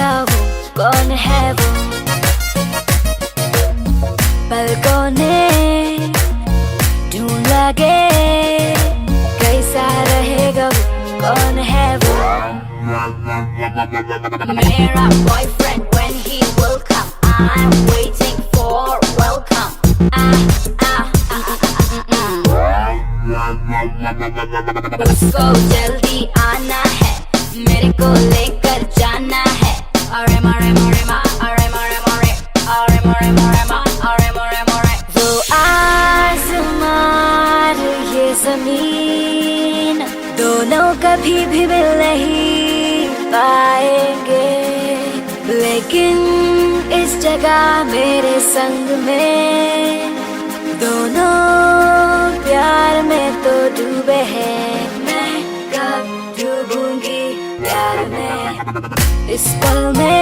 रहेगा वो, कौन है वो? पलकों ने ढूंढ लगे, कैसा रहेगा वो, कौन है वो? मेरा boyfriend when he will come, I'm waiting for welcome. उसको जल्दी आना है, मेरे को लेकर जाना है। अरे मरे मरे मा, अरे मरे मरे, अरे मरे मरे मा, अरे मरे मरे। वो आसमान ये जमीन दोनों कभी भी मिल नहीं पाएंगे, लेकिन इस जगह मेरे संग में दोनों प्यार में तो डूबे हैं। मैं कब डूबूंगी प्यार में, इस पल में